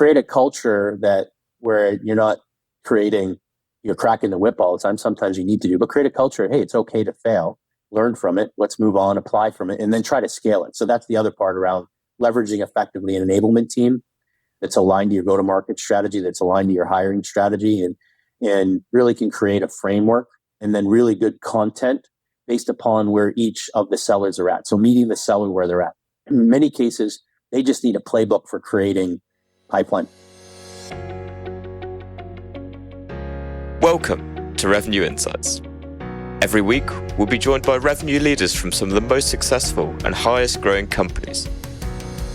create a culture where you're cracking the whip all the time. Sometimes you need to but create a culture. Hey, it's okay to fail, learn from it. Let's move on, apply from it, and then try to scale it. So that's the other part around leveraging effectively an enablement team that's aligned to your go-to-market strategy, that's aligned to your hiring strategy, and really can create a framework and then really good content based upon where each of the sellers are at. So meeting the seller where they're at. In many cases, they just need a playbook for creating pipeline. Welcome to Revenue Insights. Every week, we'll be joined by revenue leaders from some of the most successful and highest growing companies.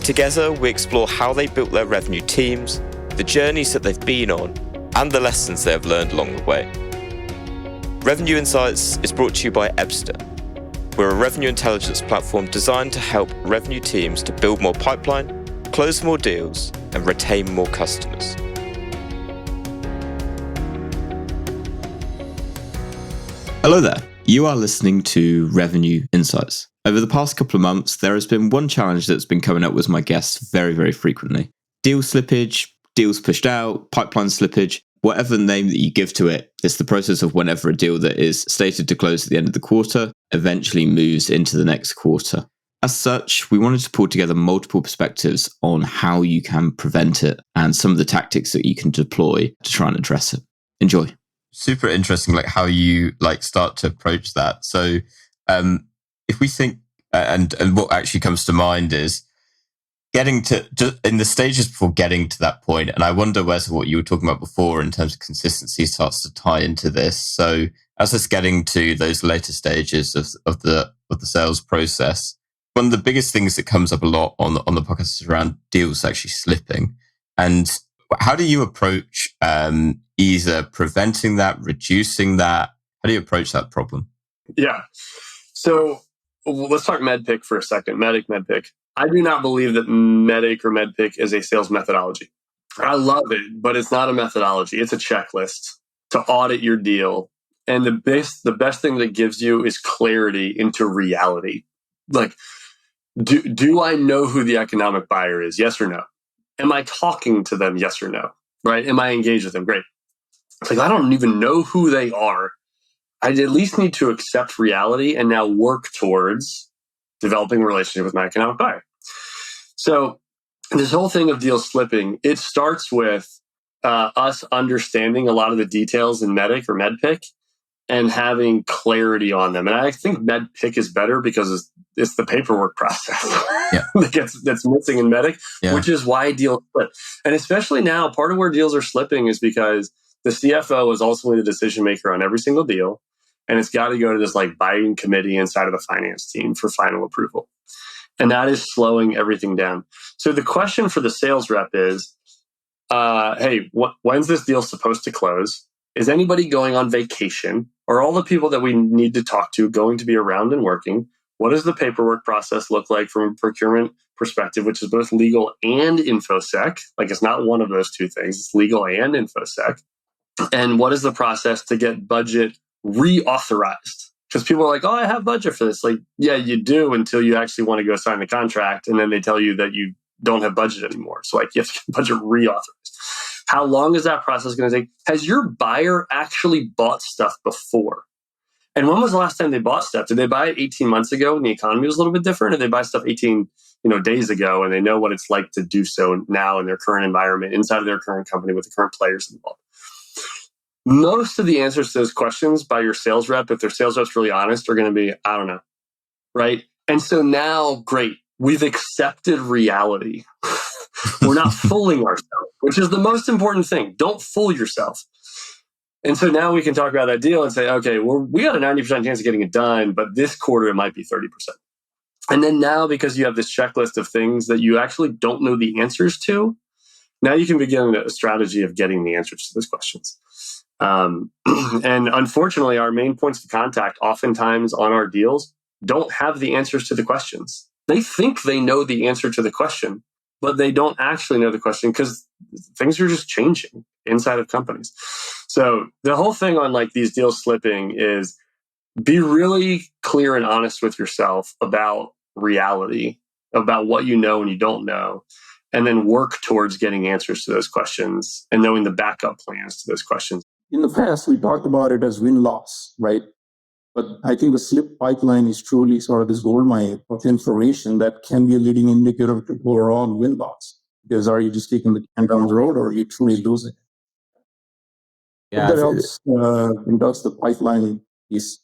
Together, we explore how they built their revenue teams, the journeys that they've been on, and the lessons they have learned along the way. Revenue Insights is brought to you by Ebster. We're a revenue intelligence platform designed to help revenue teams to build more pipeline, close more deals, and retain more customers. Hello there. You are listening to Revenue Insights. Over the past couple of months, there has been one challenge that's been coming up with my guests very, very frequently. Deal slippage, deals pushed out, pipeline slippage, whatever name that you give to it, it's the process of whenever a deal that is stated to close at the end of the quarter eventually moves into the next quarter. As such, we wanted to pull together multiple perspectives on how you can prevent it and some of the tactics that you can deploy to try and address it. Enjoy. Super interesting, how you start to approach that. So, if we think, and what actually comes to mind is getting to just in the stages before getting to that point. And I wonder whether what you were talking about before in terms of consistency starts to tie into this. So, as it's getting to those later stages of the sales process, one of the biggest things that comes up a lot on the podcast is around deals actually slipping. And how do you approach either preventing that, reducing that? How do you approach that problem? Yeah. So let's talk MEDPIC for a second. MEDPIC. I do not believe that MEDPIC or MEDPIC is a sales methodology. I love it, but it's not a methodology. It's a checklist to audit your deal. And the best thing that gives you is clarity into reality. Do I know who the economic buyer is? Yes or no? Am I talking to them? Yes or no? Right? Am I engaged with them? Great. It's I don't even know who they are. I at least need to accept reality and now work towards developing a relationship with my economic buyer. So this whole thing of deals slipping, it starts with us understanding a lot of the details in MEDPIC and having clarity on them. And I think MEDPIC is better because it's the paperwork process that's missing in MEDPIC, which is why deals slip. And especially now, part of where deals are slipping is because the CFO is ultimately the decision maker on every single deal. And it's got to go to this buying committee inside of the finance team for final approval. And that is slowing everything down. So the question for the sales rep is, hey, when's this deal supposed to close? Is anybody going on vacation? Are all the people that we need to talk to going to be around and working? What does the paperwork process look like from a procurement perspective, which is both legal and InfoSec? It's not one of those two things. It's legal and InfoSec. And what is the process to get budget reauthorized? Because people are oh, I have budget for this. Yeah, you do until you actually want to go sign the contract. And then they tell you that you don't have budget anymore. So you have to get budget reauthorized. How long is that process going to take? Has your buyer actually bought stuff before? And when was the last time they bought stuff? Did they buy it 18 months ago when the economy was a little bit different? Or did they buy stuff 18 days ago and they know what it's like to do so now in their current environment, inside of their current company with the current players involved? Most of the answers to those questions by your sales rep, if their sales rep's really honest, are going to be, I don't know, right? And so now, great, we've accepted reality. We're not fooling ourselves, which is the most important thing. Don't fool yourself. And so now we can talk about that deal and say, okay, well, we got a 90% chance of getting it done, but this quarter it might be 30%. And then now, because you have this checklist of things that you actually don't know the answers to, now you can begin a strategy of getting the answers to those questions. And unfortunately, our main points of contact oftentimes on our deals don't have the answers to the questions. They think they know the answer to the question, but they don't actually know the question because things are just changing inside of companies. So the whole thing on these deals slipping is be really clear and honest with yourself about reality, about what you know and you don't know, and then work towards getting answers to those questions and knowing the backup plans to those questions. In the past, we talked about it as win-loss, right? But I think the slip pipeline is truly sort of this goldmine of information that can be a leading indicator to overall win-loss. Because are you just taking the can down the road, or are you truly losing? Yeah, that helps conduct the pipeline piece.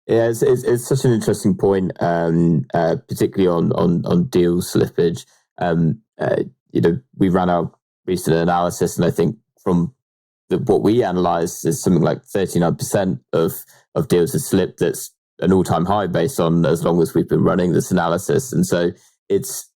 Yeah, it's such an interesting point, particularly on deal slippage. We ran our recent analysis, and I think from what we analysed is something like 39% of deals have slipped. That's an all-time high based on as long as we've been running this analysis, and so it's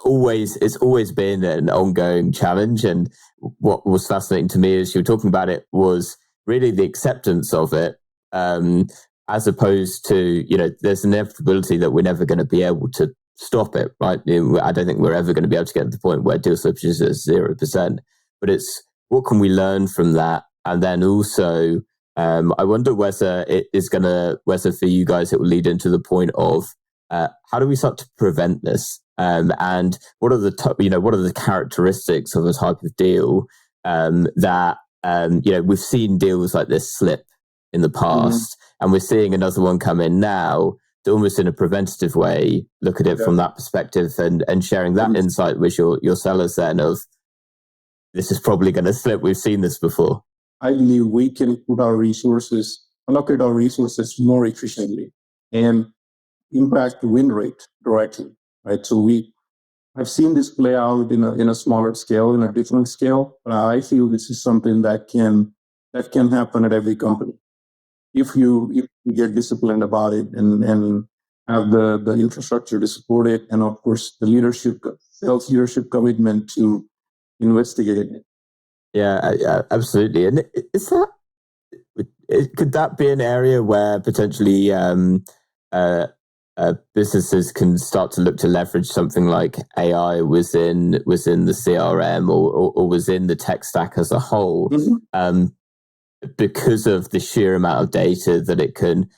always been an ongoing challenge. And what was fascinating to me as you were talking about it was really the acceptance of it, as opposed to, there's an inevitability that we're never going to be able to stop it, right? I don't think we're ever going to be able to get to the point where deal slippage is at 0%, but it's what can we learn from that? And then also, I wonder whether for you guys, it will lead into the point of how do we start to prevent this? And what are the characteristics of a type of deal that we've seen deals like this slip in the past, and we're seeing another one come in now to almost in a preventative way look at it from that perspective and sharing that insight with your sellers then of this is probably going to slip. We've seen this before. I believe we can allocate our resources more efficiently and impact the win rate directly, right? So I've seen this play out in a smaller scale, in a different scale, but I feel this is something that can happen at every company if you get disciplined about it and have the infrastructure to support it, and of course the sales leadership commitment to investigate it. Yeah, absolutely. And could that be an area where potentially businesses can start to look to leverage something like AI within the CRM or within the tech stack as a whole, because of the sheer amount of data that it can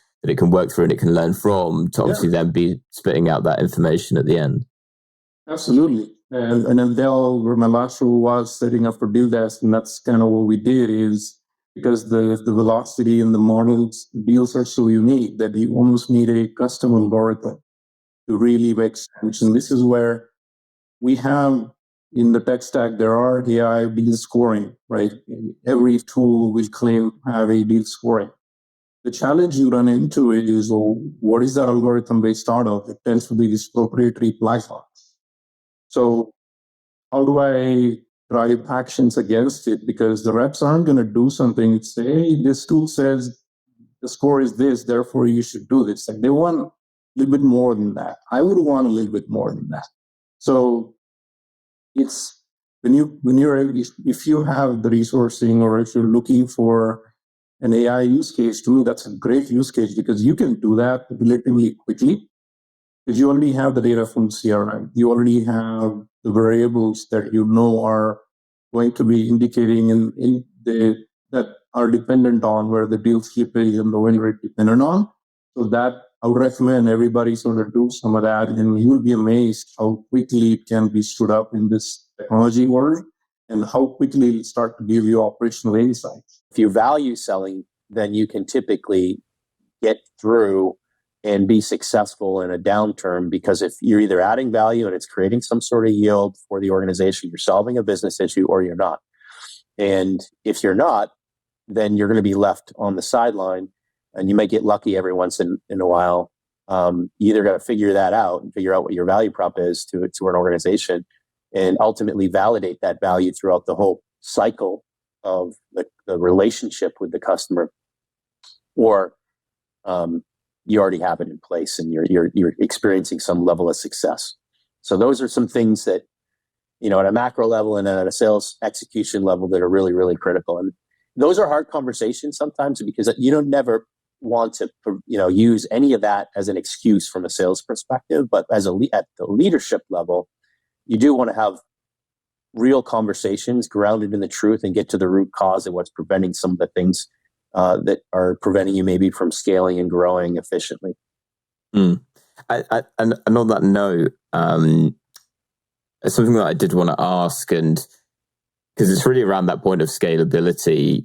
work through and it can learn from to obviously then be spitting out that information at the end? Absolutely. And then Dell, where my last role was, setting up for deal desk, and that's kind of what we did, is because the velocity and the models, deals are so unique that you almost need a custom algorithm to really make sense. And this is where we have in the tech stack, there are AI deal scoring, right? Every tool will claim to have a deal scoring. The challenge you run into is, what is that algorithm based out of? It tends to be this proprietary black box. So how do I drive actions against it? Because the reps aren't going to do something and say, hey, this tool says the score is this, therefore you should do this. Like, they want a little bit more than that. I would want a little bit more than that. So it's if you have the resourcing, or if you're looking for an AI use case, to me, that's a great use case, because you can do that relatively quickly. Because you already have the data from CRM. You already have the variables that are going to be indicating that are dependent on where the deal slippage and the win rate dependent on. So that I would recommend everybody sort of do some of that, and you'll be amazed how quickly it can be stood up in this technology world, and how quickly it start to give you operational insights. If you value selling, then you can typically get through and be successful in a downturn, because if you're either adding value and it's creating some sort of yield for the organization, you're solving a business issue, or you're not. And if you're not, then you're going to be left on the sideline, and you may get lucky every once in a while. You either got to figure that out and figure out what your value prop is to an organization, and ultimately validate that value throughout the whole cycle of the relationship with the customer, or you already have it in place and you're experiencing some level of success. So those are some things that, at a macro level and at a sales execution level, that are really, really critical. And those are hard conversations sometimes, because you don't never want to, use any of that as an excuse from a sales perspective. But at the leadership level, you do want to have real conversations grounded in the truth and get to the root cause of what's preventing some of the things that are preventing you maybe from scaling and growing efficiently. And on that note, something that I did want to ask, and because it's really around that point of scalability.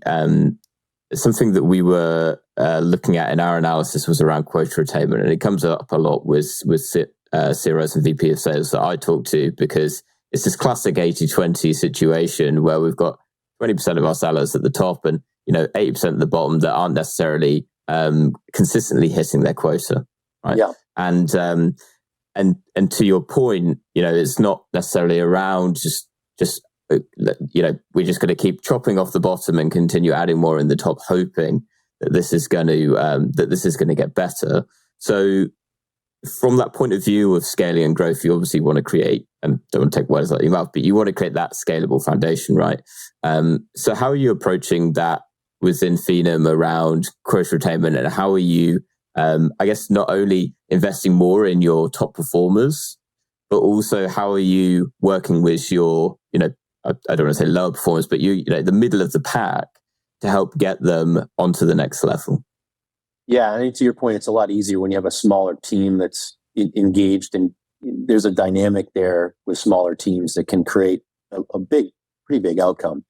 Something that we were looking at in our analysis was around quota attainment, and it comes up a lot with CROs and VP of sales that I talk to, because it's this classic 80-20 situation where we've got 20% of our sellers at the top and 80% at the bottom that aren't necessarily consistently hitting their quota, right? Yeah. And to your point, it's not necessarily around just we're just going to keep chopping off the bottom and continue adding more in the top, hoping that this is going to get better. So from that point of view of scaling and growth, you obviously want to create, and don't want to take words out of your mouth, but you want to create that scalable foundation, right? So how are you approaching that within Phenom around quota attainment, and how are you, I guess, not only investing more in your top performers, but also how are you working with your, I don't want to say lower performers, but the middle of the pack to help get them onto the next level? Yeah, I think to your point, it's a lot easier when you have a smaller team that's engaged, and there's a dynamic there with smaller teams that can create a pretty big outcome.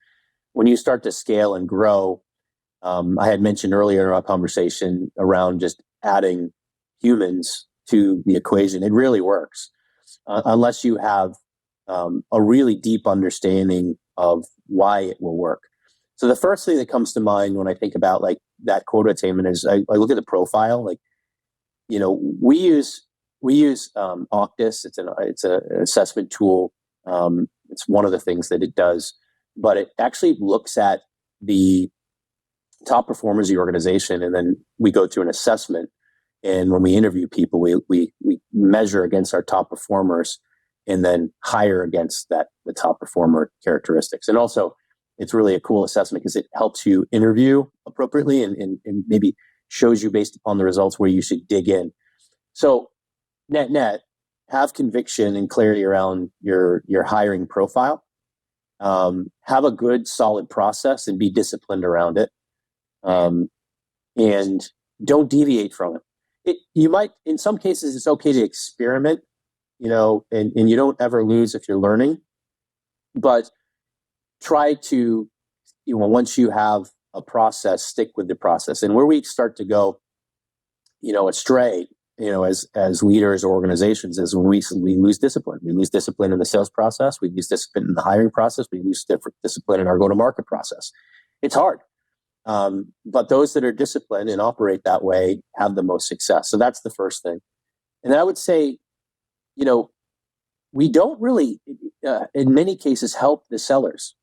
When you start to scale and grow, I had mentioned earlier in our conversation around just adding humans to the equation. It really works unless you have a really deep understanding of why it will work. So the first thing that comes to mind when I think about like that quota attainment is I look at the profile. Like, we use Octus. It's an assessment tool. It's one of the things that it does, but it actually looks at the top performers of the organization, and then we go through an assessment. And when we interview people, we measure against our top performers, and then hire against the top performer characteristics. And also, it's really a cool assessment because it helps you interview appropriately and maybe shows you based upon the results where you should dig in. So net, have conviction and clarity around your hiring profile. Have a good, solid process and be disciplined around it. And don't deviate from it. You might, in some cases, it's okay to experiment, and you don't ever lose if you're learning, but try to, once you have a process, stick with the process. And where we start to go, astray, as leaders or organizations, is when we lose discipline. We lose discipline in the sales process. We lose discipline in the hiring process. We lose discipline in our go-to-market process. It's hard. But those that are disciplined and operate that way have the most success. So that's the first thing. And I would say, we don't really, in many cases, help the sellers.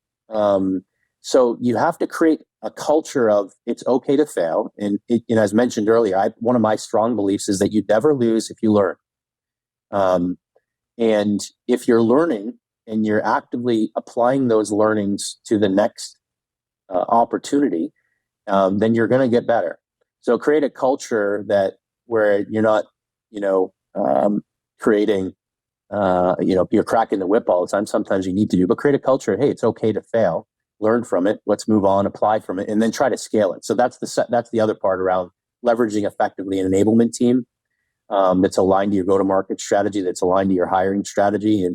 So you have to create a culture of it's okay to fail. And as mentioned earlier, one of my strong beliefs is that you never lose if you learn. And if you're learning and you're actively applying those learnings to the next opportunity, then you're going to get better. So create a culture where you're not, creating, you're cracking the whip all the time. Sometimes you need to but create a culture. Hey, it's okay to fail. Learn from it. Let's move on, apply from it, and then try to scale it. So that's the other part around leveraging effectively an enablement team that's aligned to your go-to-market strategy, that's aligned to your hiring strategy,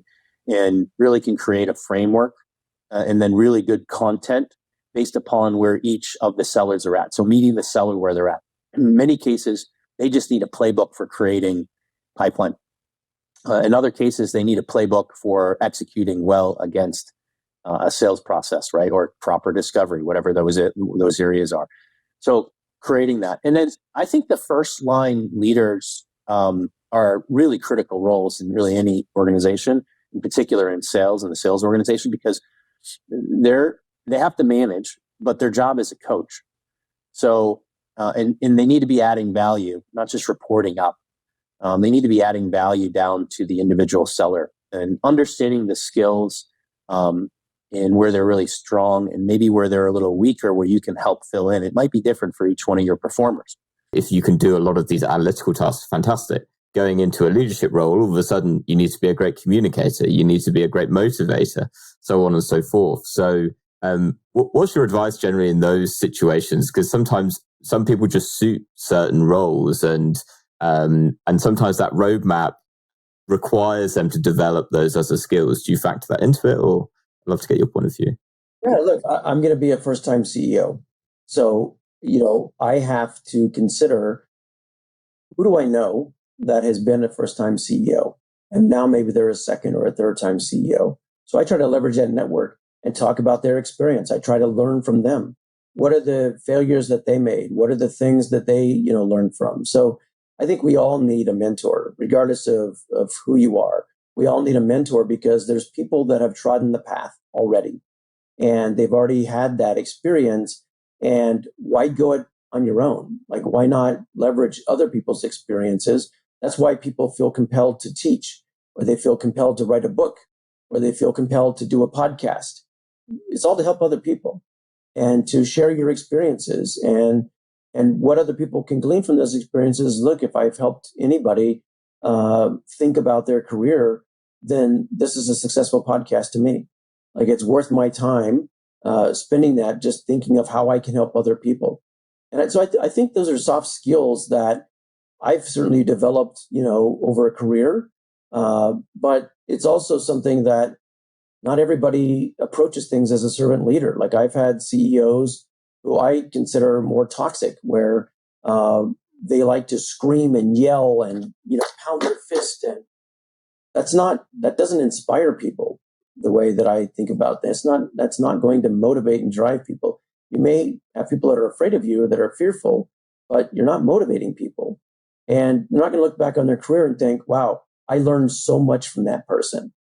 and really can create a framework and then really good content based upon where each of the sellers are at. So meeting the seller where they're at. In many cases, they just need a playbook for creating pipeline. In other cases, they need a playbook for executing well against a sales process, right? Or proper discovery, whatever those areas are. So creating that. And then I think the first line leaders are really critical roles in really any organization, in particular in sales and the sales organization, because they have to manage, but their job is a coach. So, and they need to be adding value, not just reporting up. They need to be adding value down to the individual seller and understanding the skills and where they're really strong and maybe where they're a little weaker, where you can help fill in. It might be different for each one of your performers. If you can do a lot of these analytical tasks, fantastic. Going into a leadership role, all of a sudden you need to be a great communicator, you need to be a great motivator, so on and so forth. So what's your advice generally in those situations? Because sometimes some people just suit certain roles, and sometimes that roadmap requires them to develop those other skills? Do you factor that into it, or I'd love to get your point of view? Yeah, look, I'm going to be a first-time CEO. So, I have to consider, who do I know that has been a first-time CEO? And now maybe they're a second or a third-time CEO. So I try to leverage that network and talk about their experience. I try to learn from them. What are the failures that they made? What are the things that they, learned from? So I think we all need a mentor, regardless of who you are. We all need a mentor because there's people that have trodden the path already, and they've already had that experience. And why go it on your own? Like, why not leverage other people's experiences? That's why people feel compelled to teach, or they feel compelled to write a book, or they feel compelled to do a podcast. It's all to help other people and to share your experiences, and what other people can glean from those experiences. Look, if I've helped anybody think about their career, then this is a successful podcast to me. Like, it's worth my time spending that just thinking of how I can help other people. And so I think those are soft skills that I've certainly developed, over a career. But it's also something that not everybody approaches things as a servant leader. Like, I've had CEOs who I consider more toxic, where they like to scream and yell and, pound their fist. And that doesn't inspire people the way that I think about this. That's not going to motivate and drive people. You may have people that are afraid of you, that are fearful, but you're not motivating people. And they're not going to look back on their career and think, wow, I learned so much from that person.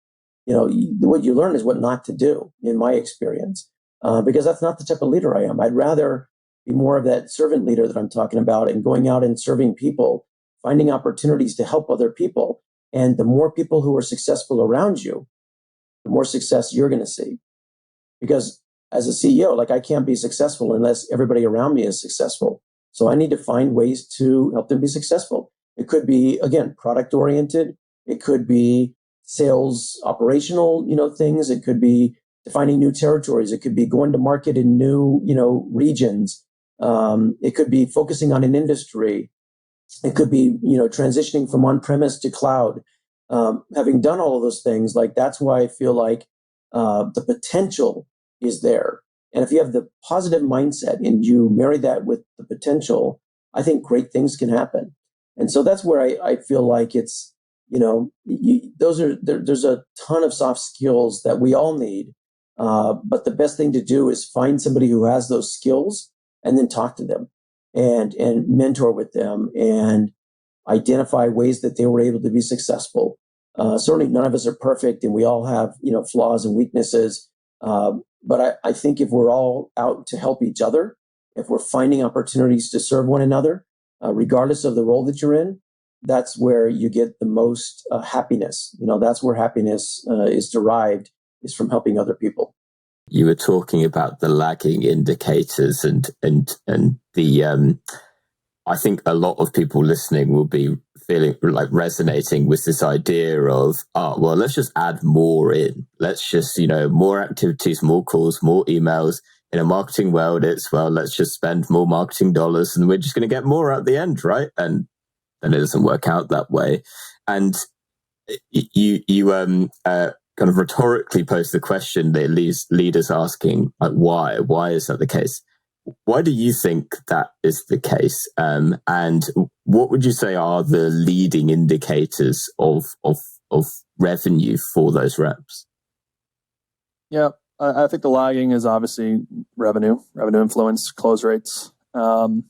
What you learn is what not to do, in my experience, because that's not the type of leader I am. I'd rather be more of that servant leader that I'm talking about, and going out and serving people, finding opportunities to help other people. And the more people who are successful around you, the more success you're going to see. Because as a CEO, like, I can't be successful unless everybody around me is successful. So I need to find ways to help them be successful. It could be, again, product oriented. It could be sales operational, things. It could be defining new territories. It could be going to market in new, regions. It could be focusing on an industry. It could be, transitioning from on-premise to cloud. Having done all of those things, like, that's why I feel like the potential is there. And if you have the positive mindset and you marry that with the potential, I think great things can happen. And so that's where I feel like it's, there's a ton of soft skills that we all need. But the best thing to do is find somebody who has those skills and then talk to them and mentor with them and identify ways that they were able to be successful. Certainly none of us are perfect, and we all have, flaws and weaknesses. But I think if we're all out to help each other, if we're finding opportunities to serve one another, regardless of the role that you're in, that's where you get the most happiness. That's where happiness is derived, is from helping other people. You were talking about the lagging indicators and the I think a lot of people listening will be feeling like resonating with this idea of, well, let's just add more in. Let's just, more activities, more calls, more emails. In a marketing world, it's, well, let's just spend more marketing dollars and we're just going to get more at the end, right? And then it doesn't work out that way. And you kind of rhetorically pose the question that leaves leaders asking, like, why? Why is that the case? Why do you think that is the case? And what would you say are the leading indicators of revenue for those reps? Yeah, I think the lagging is obviously revenue influence, close rates. I'll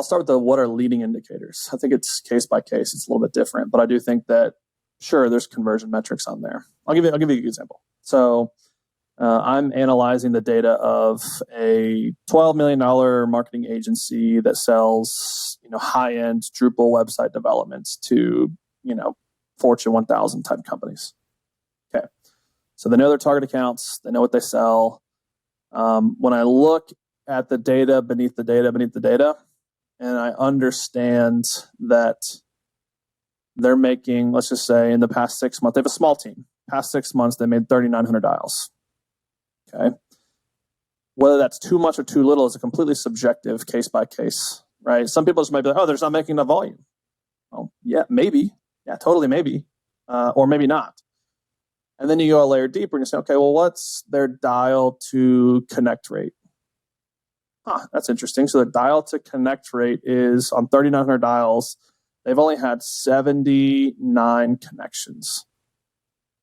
start with what are leading indicators. I think it's case by case. It's a little bit different, but I do think that, sure, there's conversion metrics on there. I'll give you an example. So I'm analyzing the data of a $12 million marketing agency that sells, high-end Drupal website developments to, Fortune 1000 type companies. Okay. So they know their target accounts. They know what they sell. When I look at the data beneath the data, and I understand that they're making, let's just say in the past 6 months, they have a small team. Past 6 months, they made 3,900 dials. Okay. Whether that's too much or too little is a completely subjective case by case, right? Some people just might be like, oh, they're not making enough volume. Well, yeah, maybe. Yeah, totally maybe. Or maybe not. And then you go a layer deeper and you say, okay, well, what's their dial to connect rate? That's interesting. So the dial to connect rate is on 3,900 dials, they've only had 79 connections.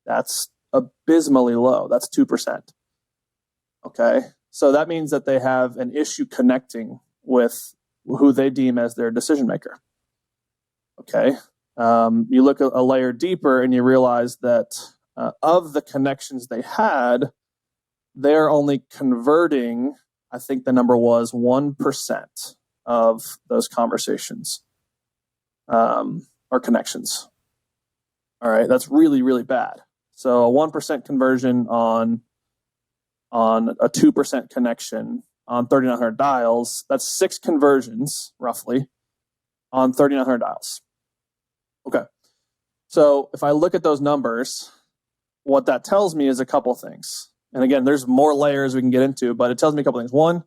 That's abysmally low. That's 2%. Okay. So that means that they have an issue connecting with who they deem as their decision maker. Okay. You look a layer deeper and you realize that of the connections they had, they're only converting, I think the number was 1% of those conversations or connections. All right. That's really, really bad. So a 1% conversion on a 2% connection on 3,900 dials, that's 6 conversions roughly on 3,900 dials. Okay. So if I look at those numbers, what that tells me is a couple things. And again, there's more layers we can get into, but it tells me a couple things. One,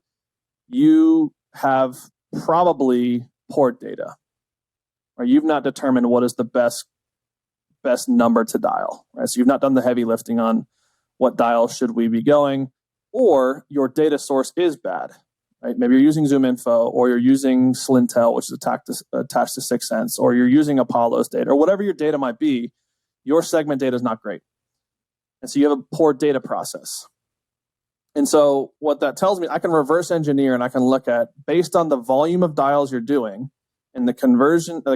you have probably poor data, or you've not determined what is the best number to dial, right? So you've not done the heavy lifting on what dial should we be going, or your data source is bad, right? Maybe you're using ZoomInfo, or you're using Slintel, which is attached to 6 Sense, or you're using Apollo's data, or whatever your data might be. Your segment data is not great. And so you have a poor data process. And so what that tells me, I can reverse engineer and I can look at, based on the volume of dials you're doing and the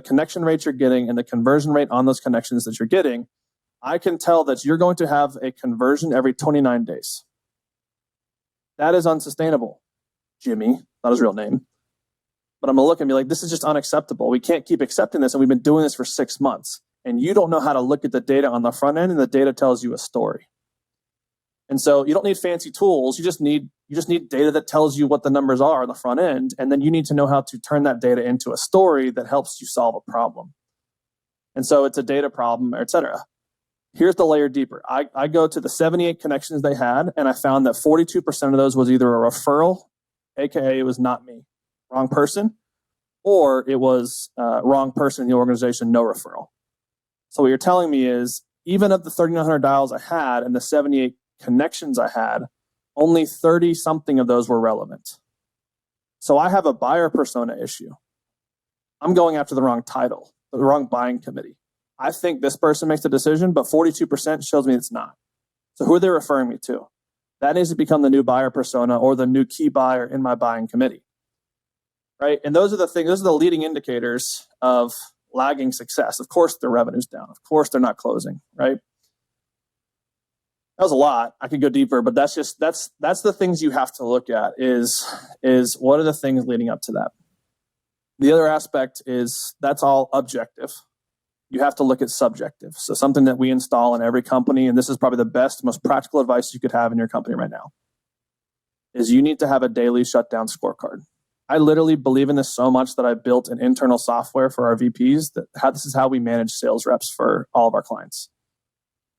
connection rate you're getting and the conversion rate on those connections that you're getting, I can tell that you're going to have a conversion every 29 days. That is unsustainable, Jimmy, not his real name. But I'm going to look and be like, this is just unacceptable. We can't keep accepting this. And we've been doing this for 6 months. And you don't know how to look at the data on the front end, and the data tells you a story. And so you don't need fancy tools. You just need data that tells you what the numbers are on the front end. And then you need to know how to turn that data into a story that helps you solve a problem. And so it's a data problem, et cetera. Here's the layer deeper. I go to the 78 connections they had, and I found that 42% of those was either a referral, aka it was not me, wrong person, or it was wrong person in the organization, no referral. So what you're telling me is, even of the 3,900 dials I had and the 78 connections I had, only 30 something of those were relevant. So I have a buyer persona issue. I'm going after the wrong title, the wrong buying committee. I think this person makes the decision, but 42% shows me it's not. So who are they referring me to? That needs to become the new buyer persona or the new key buyer in my buying committee. Right? And those are the things, those are the leading indicators of lagging success. Of course, their revenue's down. Of course, they're not closing, right? That was a lot. I could go deeper, but that's the things you have to look at is what are the things leading up to that? The other aspect is that's all objective. You have to look at subjective. So something that we install in every company, and this is probably the best, most practical advice you could have in your company right now, is you need to have a daily shutdown scorecard. I literally believe in this so much that I built an internal software for our VPs this is how we manage sales reps for all of our clients.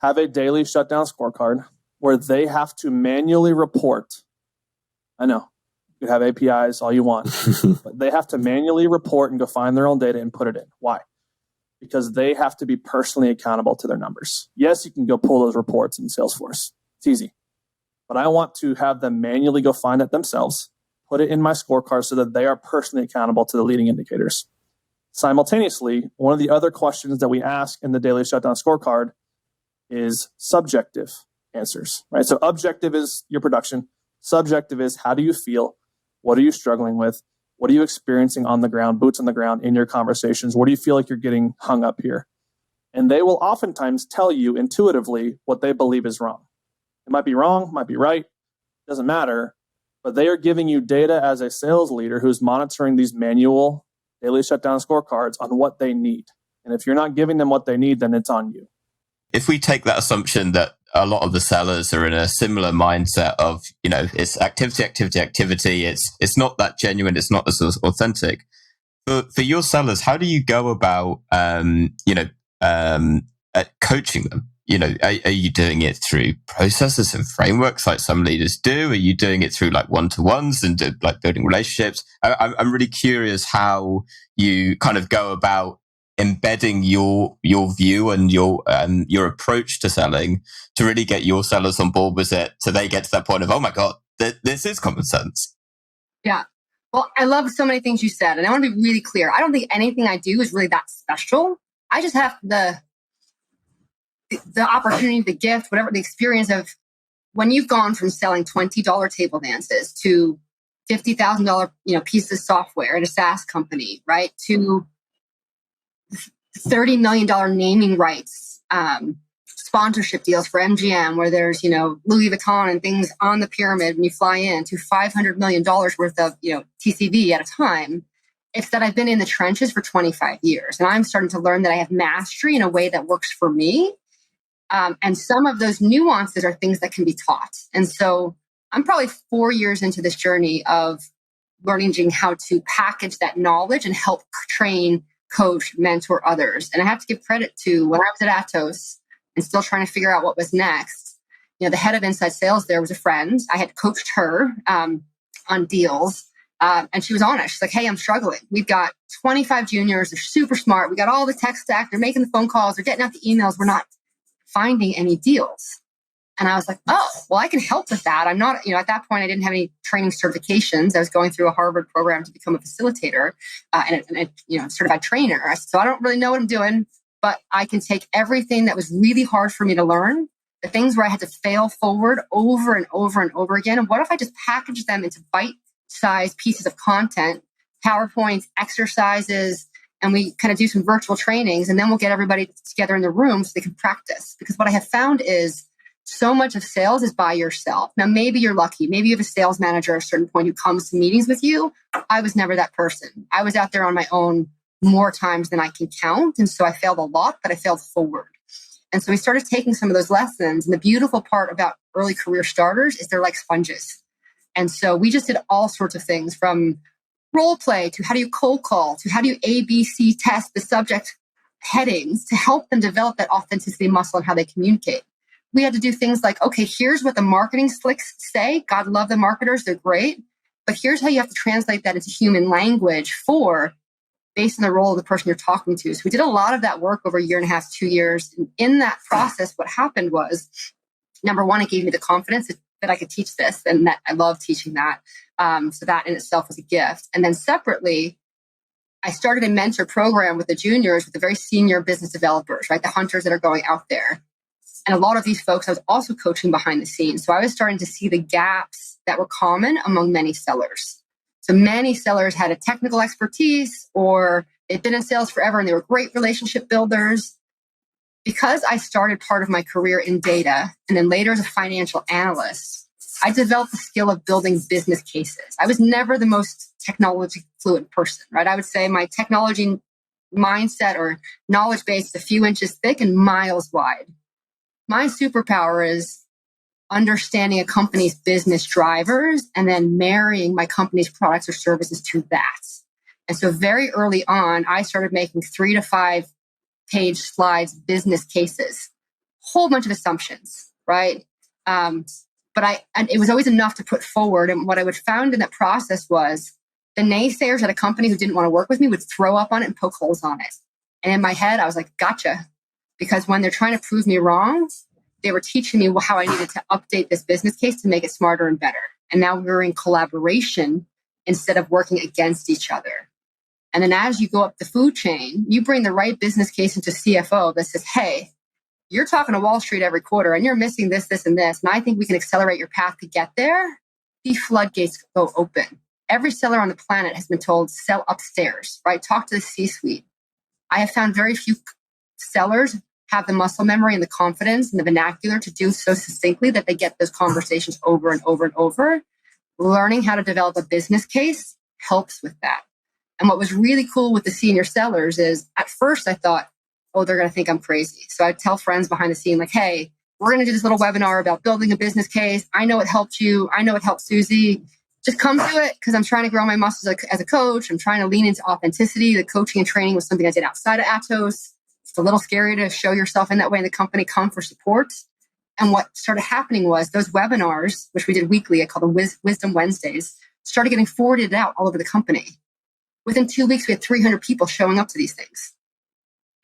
Have a daily shutdown scorecard where they have to manually report. I know you have APIs all you want, but they have to manually report and go find their own data and put it in. Why? Because they have to be personally accountable to their numbers. Yes, you can go pull those reports in Salesforce. It's easy. But I want to have them manually go find it themselves, put it in my scorecard so that they are personally accountable to the leading indicators. Simultaneously, one of the other questions that we ask in the daily shutdown scorecard is subjective answers, right? So objective is your production. Subjective is how do you feel? What are you struggling with? What are you experiencing on the ground, boots on the ground in your conversations? Where do you feel like you're getting hung up here? And they will oftentimes tell you intuitively what they believe is wrong. It might be wrong, might be right, doesn't matter. But they are giving you data as a sales leader who's monitoring these manual daily shutdown scorecards on what they need. And if you're not giving them what they need, then it's on you. If we take that assumption that a lot of the sellers are in a similar mindset of, it's activity, it's not that genuine, it's not as authentic. For your sellers, how do you go about, coaching them? Are you doing it through processes and frameworks like some leaders do? Are you doing it through like one-to-ones and like building relationships? I'm really curious how you kind of go about embedding your view and your approach to selling to really get your sellers on board with it, so they get to that point of, oh my God, this is common sense. Yeah. Well, I love so many things you said, and I want to be really clear. I don't think anything I do is really that special. I just have the opportunity, the gift, whatever, the experience of when you've gone from selling $20 table dances to $50,000, pieces of software at a SaaS company, right? To $30 million naming rights, sponsorship deals for MGM, where there's, Louis Vuitton and things on the pyramid when you fly in, to $500 million worth of, TCV at a time. It's that I've been in the trenches for 25 years, and I'm starting to learn that I have mastery in a way that works for me. And some of those nuances are things that can be taught. And so I'm probably 4 years into this journey of learning how to package that knowledge and help train, coach, mentor others. And I have to give credit to when I was at Atos and still trying to figure out what was next. The head of inside sales there was a friend. I had coached her on deals. And she was honest. She's like, hey, I'm struggling. We've got 25 juniors. They're super smart. We got all the tech stack. They're making the phone calls. They're getting out the emails. We're not finding any deals. And I was like, oh, well, I can help with that. I'm not, at that point, I didn't have any training certifications. I was going through a Harvard program to become a facilitator and a certified trainer. So I don't really know what I'm doing, but I can take everything that was really hard for me to learn, the things where I had to fail forward over and over and over again. And what if I just package them into bite-sized pieces of content, PowerPoints, exercises, and we kind of do some virtual trainings, and then we'll get everybody together in the room so they can practice. Because what I have found is so much of sales is by yourself. Now, maybe you're lucky. Maybe you have a sales manager at a certain point who comes to meetings with you. I was never that person. I was out there on my own more times than I can count. And so I failed a lot, but I failed forward. And so we started taking some of those lessons. And the beautiful part about early career starters is they're like sponges. And so we just did all sorts of things, from role play to how do you cold call to how do you ABC test the subject headings to help them develop that authenticity muscle and how they communicate. We had to do things like, okay, here's what the marketing slicks say. God love the marketers. They're great. But here's how you have to translate that into human language based on the role of the person you're talking to. So we did a lot of that work over a year and a half, 2 years. And in that process, what happened was, number one, it gave me the confidence that I could teach this, and that I love teaching that. So that in itself was a gift. And then separately, I started a mentor program with the juniors, with the very senior business developers, right? The hunters that are going out there. And a lot of these folks I was also coaching behind the scenes. So I was starting to see the gaps that were common among many sellers. So many sellers had a technical expertise, or they'd been in sales forever and they were great relationship builders. Because I started part of my career in data and then later as a financial analyst, I developed the skill of building business cases. I was never the most technology fluent person, right? I would say my technology mindset or knowledge base is a few inches thick and miles wide. My superpower is understanding a company's business drivers and then marrying my company's products or services to that. And so very early on, I started making 3 to 5 page slides, business cases, whole bunch of assumptions, right? And it was always enough to put forward. And what I would found in that process was the naysayers at a company who didn't want to work with me would throw up on it and poke holes on it. And in my head, I was like, gotcha. Because when they're trying to prove me wrong, they were teaching me how I needed to update this business case to make it smarter and better. And now we're in collaboration instead of working against each other. And then as you go up the food chain, you bring the right business case into CFO that says, hey, you're talking to Wall Street every quarter and you're missing this, this, and this. And I think we can accelerate your path to get there. The floodgates go open. Every seller on the planet has been told, sell upstairs, right? Talk to the C-suite. I have found very few sellers have the muscle memory and the confidence and the vernacular to do so succinctly that they get those conversations over and over and over. Learning how to develop a business case helps with that. And what was really cool with the senior sellers is at first I thought, oh, they're going to think I'm crazy. So I'd tell friends behind the scene, like, hey, we're going to do this little webinar about building a business case. I know it helped you. I know it helped Susie. Just come to it because I'm trying to grow my muscles as a coach. I'm trying to lean into authenticity. The coaching and training was something I did outside of Atos. It's a little scary to show yourself in that way in the company, come for support. And what started happening was those webinars, which we did weekly, I call them Wisdom Wednesdays, started getting forwarded out all over the company. Within 2 weeks, we had 300 people showing up to these things.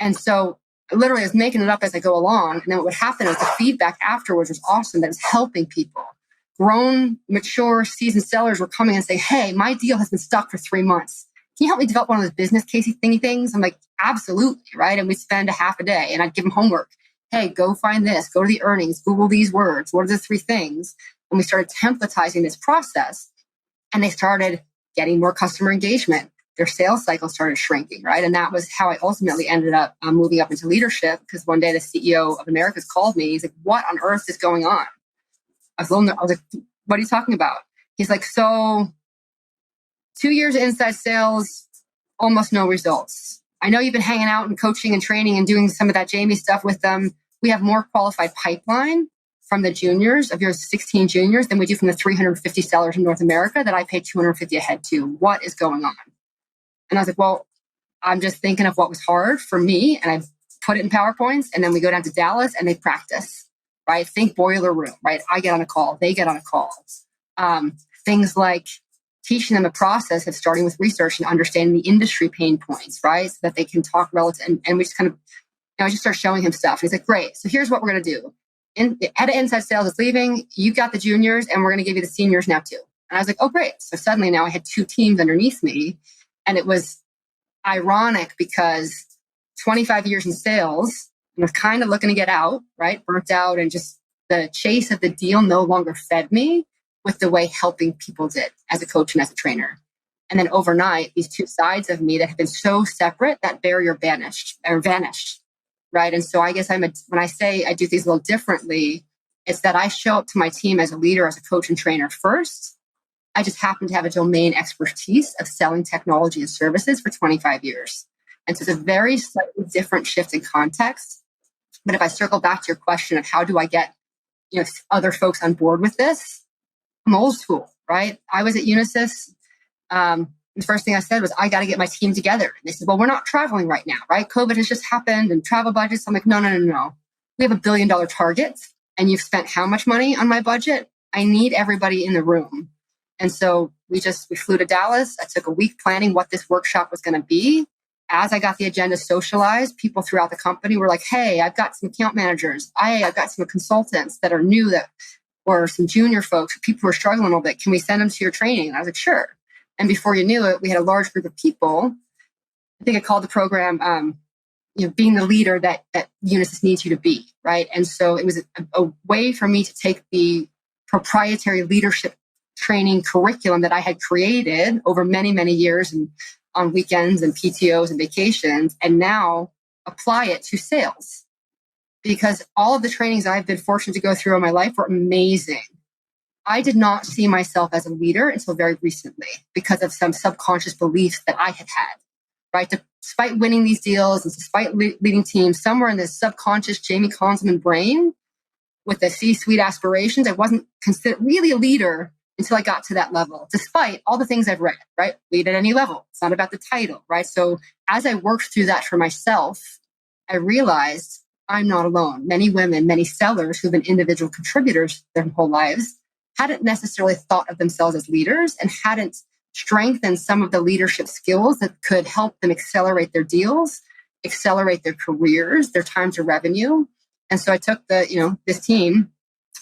And so literally I was making it up as I go along. And then what would happen is the feedback afterwards was awesome, that it's helping people. Grown, mature, seasoned sellers were coming and saying, hey, my deal has been stuck for 3 months. Can you help me develop one of those business casey thingy things? I'm like, absolutely, right? And we'd spend a half a day and I'd give them homework. Hey, go find this, go to the earnings, Google these words. What are the 3 things? And we started templatizing this process, and they started getting more customer engagement. Their sales cycle started shrinking, right? And that was how I ultimately ended up moving up into leadership, because one day the CEO of Americas called me. He's like, what on earth is going on? I was like, what are you talking about? He's like, so 2 years of inside sales, almost no results. I know you've been hanging out and coaching and training and doing some of that Jaime stuff with them. We have more qualified pipeline from the juniors, of your 16 juniors, than we do from the 350 sellers in North America that I pay $250 a head to. What is going on? And I was like, well, I'm just thinking of what was hard for me. And I put it in PowerPoints, and then we go down to Dallas and they practice, right? Think boiler room, right? I get on a call, they get on a call. Things like teaching them a process of starting with research and understanding the industry pain points, right? So that they can talk relative. And we just kind of, I just start showing him stuff. And he's like, great. So here's what we're going to do. Head of inside sales is leaving. You got the juniors, and we're going to give you the seniors now too. And I was like, oh, great. So suddenly now I had 2 teams underneath me. And it was ironic because 25 years in sales, I was kind of looking to get out, right? Burnt out, and just the chase of the deal no longer fed me with the way helping people did as a coach and as a trainer. And then overnight, these 2 sides of me that have been so separate, that barrier vanished. Right. And so I guess when I say I do things a little differently, it's that I show up to my team as a leader, as a coach and trainer first. I just happen to have a domain expertise of selling technology and services for 25 years. And so it's a very slightly different shift in context. But if I circle back to your question of how do I get other folks on board with this, I'm old school, right? I was at Unisys. The first thing I said was, I got to get my team together. And they said, well, we're not traveling right now, right? COVID has just happened and travel budgets. I'm like, no. We have $1 billion target, and you've spent how much money on my budget? I need everybody in the room. And so we flew to Dallas. I took a week planning what this workshop was going to be. As I got the agenda socialized, people throughout the company were like, hey, I've got some account managers. I've got some consultants that are new, or some junior folks, people who are struggling a little bit. Can we send them to your training? And I was like, sure. And before you knew it, we had a large group of people. I think I called the program, being the leader that Unisys needs you to be, right? And so it was a way for me to take the proprietary leadership training curriculum that I had created over many, many years, and on weekends and PTOs and vacations, and now apply it to sales. Because all of the trainings I've been fortunate to go through in my life were amazing. I did not see myself as a leader until very recently, because of some subconscious beliefs that I had, right? Despite winning these deals and despite leading teams, somewhere in this subconscious Jaime Konzelman brain with the C-suite aspirations, I wasn't considered really a leader until I got to that level, despite all the things I've read, right? Lead at any level. It's not about the title, right? So as I worked through that for myself, I realized I'm not alone. Many women, many sellers who've been individual contributors their whole lives hadn't necessarily thought of themselves as leaders and hadn't strengthened some of the leadership skills that could help them accelerate their deals, accelerate their careers, their time to revenue. And so I took this team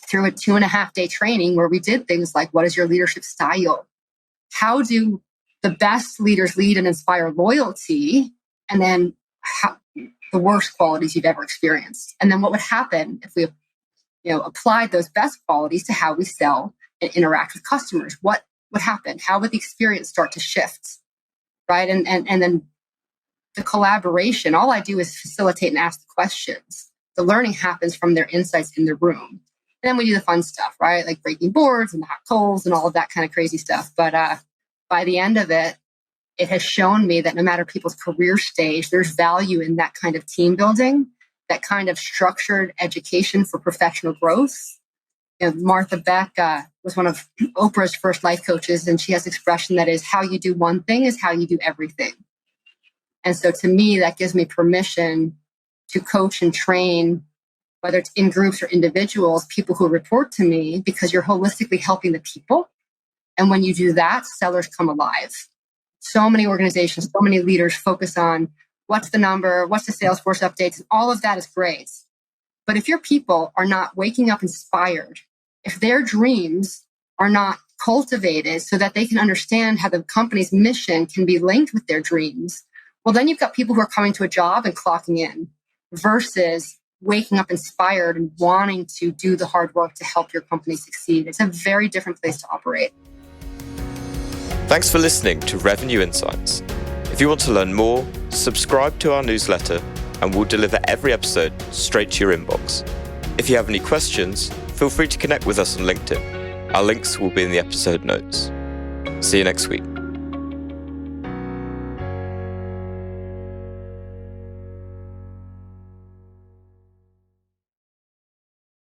through a 2.5-day training where we did things like, what is your leadership style? How do the best leaders lead and inspire loyalty? And then the worst qualities you've ever experienced. And then what would happen if we applied those best qualities to how we sell and interact with customers? What would happen? How would the experience start to shift? Right. And then the collaboration, all I do is facilitate and ask the questions. The learning happens from their insights in the room. And then we do the fun stuff, right? Like breaking boards and hot coals and all of that kind of crazy stuff. But by the end of it, it has shown me that no matter people's career stage, there's value in that kind of team building, that kind of structured education for professional growth. Martha Beck was one of Oprah's first life coaches, and she has an expression that is, how you do one thing is how you do everything. And so to me, that gives me permission to coach and train, whether it's in groups or individuals, people who report to me, because you're holistically helping the people. And when you do that, sellers come alive. So many organizations, so many leaders focus on what's the number, what's the Salesforce updates, all of that is great. But if your people are not waking up inspired, if their dreams are not cultivated so that they can understand how the company's mission can be linked with their dreams, well, then you've got people who are coming to a job and clocking in versus waking up inspired and wanting to do the hard work to help your company succeed. It's a very different place to operate. Thanks for listening to Revenue Insights. If you want to learn more, subscribe to our newsletter and we'll deliver every episode straight to your inbox. If you have any questions, feel free to connect with us on LinkedIn. Our links will be in the episode notes. See you next week.